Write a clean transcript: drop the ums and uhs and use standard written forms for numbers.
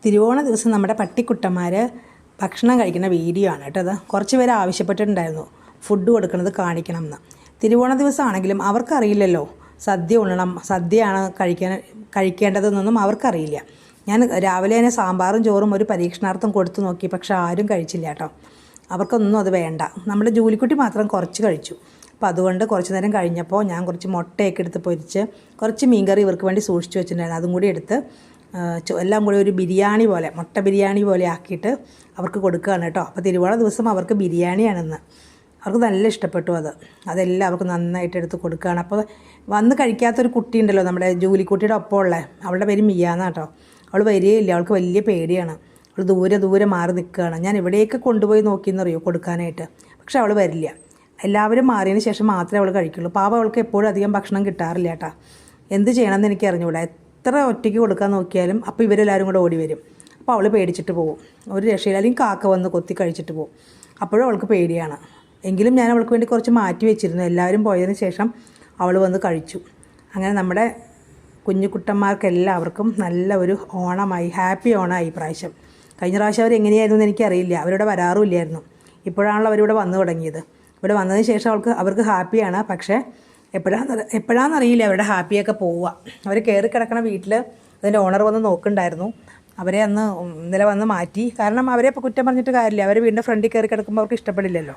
തിരുവോണ ദിവസം നമ്മുടെ പട്ടിക്കുട്ടന്മാർ ഭക്ഷണം കഴിക്കുന്ന വീഡിയോ ആണ് കേട്ടോ. അത് കുറച്ച് പേര് ആവശ്യപ്പെട്ടിട്ടുണ്ടായിരുന്നു ഫുഡ് കൊടുക്കുന്നത് കാണിക്കണം എന്ന്. തിരുവോണ ദിവസമാണെങ്കിലും അവർക്കറിയില്ലല്ലോ സദ്യ ഉണ്ണണം, സദ്യയാണ് കഴിക്കേണ്ടതെന്നൊന്നും അവർക്കറിയില്ല. ഞാൻ രാവിലെ തന്നെ സാമ്പാറും ചോറും ഒരു പരീക്ഷണാർത്ഥം കൊടുത്തു നോക്കി, പക്ഷെ ആരും കഴിച്ചില്ല കേട്ടോ. അവർക്കൊന്നും അത് വേണ്ട. നമ്മുടെ ജൂലിക്കുട്ടി മാത്രം കുറച്ച് കഴിച്ചു. അപ്പോൾ അതുകൊണ്ട് കുറച്ച് നേരം കഴിഞ്ഞപ്പോൾ ഞാൻ കുറച്ച് മുട്ടയൊക്കെ എടുത്ത് പൊരിച്ച് കുറച്ച് മീൻകറി ഇവർക്ക് വേണ്ടി സൂക്ഷിച്ച് വെച്ചിട്ടുണ്ടായിരുന്നു. അതും കൂടി എടുത്ത് എല്ലാം കൂടി ഒരു ബിരിയാണി പോലെ, മുട്ട ബിരിയാണി പോലെ ആക്കിയിട്ട് അവർക്ക് കൊടുക്കുകയാണ് കേട്ടോ. അപ്പോൾ തിരുവോണ ദിവസം അവർക്ക് ബിരിയാണിയാണെന്ന്. അവർക്ക് നല്ല ഇഷ്ടപ്പെട്ടു അതെല്ലാം അവർക്ക് നന്നായിട്ട് എടുത്ത് കൊടുക്കുകയാണ്. അപ്പോൾ വന്ന് കഴിക്കാത്തൊരു കുട്ടിയുണ്ടല്ലോ, നമ്മുടെ ജൂലിക്കുട്ടിയുടെ ഒപ്പമുള്ള, അവളുടെ പേര് മിയാന്നാണ് കേട്ടോ. അവൾ വരികയില്ല, അവൾക്ക് വലിയ പേടിയാണ്. അവൾ ദൂരെ മാറി നിൽക്കുകയാണ്. ഞാൻ എവിടെയൊക്കെ കൊണ്ടുപോയി നോക്കിയെന്നറിയോ കൊടുക്കാനായിട്ട്, പക്ഷെ അവൾ വരില്ല. എല്ലാവരും മാറിയതിന് ശേഷം മാത്രമേ അവൾ കഴിക്കുള്ളൂ. പാവ അവൾക്ക് എപ്പോഴും അധികം ഭക്ഷണം കിട്ടാറില്ല കേട്ടോ. എന്ത് ചെയ്യണമെന്ന് എനിക്ക് അറിഞ്ഞുകൂടാ. എത്ര ഒറ്റയ്ക്ക് കൊടുക്കാൻ നോക്കിയാലും അപ്പോൾ ഇവരെല്ലാവരും കൂടെ ഓടി വരും. അപ്പോൾ അവൾ പേടിച്ചിട്ട് പോകും. ഒരു രക്ഷയില്ല, അല്ലെങ്കിൽ കാക്ക വന്ന് കൊത്തി കഴിച്ചിട്ട് പോകും. അപ്പോഴും അവൾക്ക് പേടിയാണ്. എങ്കിലും ഞാൻ അവൾക്ക് വേണ്ടി കുറച്ച് മാറ്റി വെച്ചിരുന്നു. എല്ലാവരും പോയതിന് ശേഷം അവൾ വന്ന് കഴിച്ചു. അങ്ങനെ നമ്മുടെ കുഞ്ഞുകുട്ടന്മാർക്കെല്ലാവർക്കും നല്ല ഒരു ഓണമായി, ഹാപ്പി ഓണമായി പ്രാവശ്യം. കഴിഞ്ഞ പ്രാവശ്യം അവർ എങ്ങനെയായിരുന്നു എന്ന് എനിക്കറിയില്ല. അവരിവിടെ വരാറുമില്ലായിരുന്നു. ഇപ്പോഴാണല്ലോ അവരിവിടെ വന്നു തുടങ്ങിയത്. ഇവിടെ വന്നതിന് ശേഷം അവർക്ക് ഹാപ്പിയാണ്. പക്ഷേ എപ്പോഴാണെന്നറിയില്ല അവരുടെ ഹാപ്പിയൊക്കെ പോവുക. അവർ കയറി കിടക്കണ വീട്ടിൽ അതിൻ്റെ ഓണർ വന്ന് നോക്കുന്നുണ്ടായിരുന്നു. അവരെ അന്ന് ഇന്നലെ വന്ന് മാറ്റി. കാരണം അവരെ ഇപ്പോൾ കുറ്റം പറഞ്ഞിട്ട് കാര്യമില്ല. അവർ വീടിൻ്റെ ഫ്രണ്ടിൽ കയറി കിടക്കുമ്പോൾ അവർക്ക് ഇഷ്ടപ്പെടില്ലല്ലോ.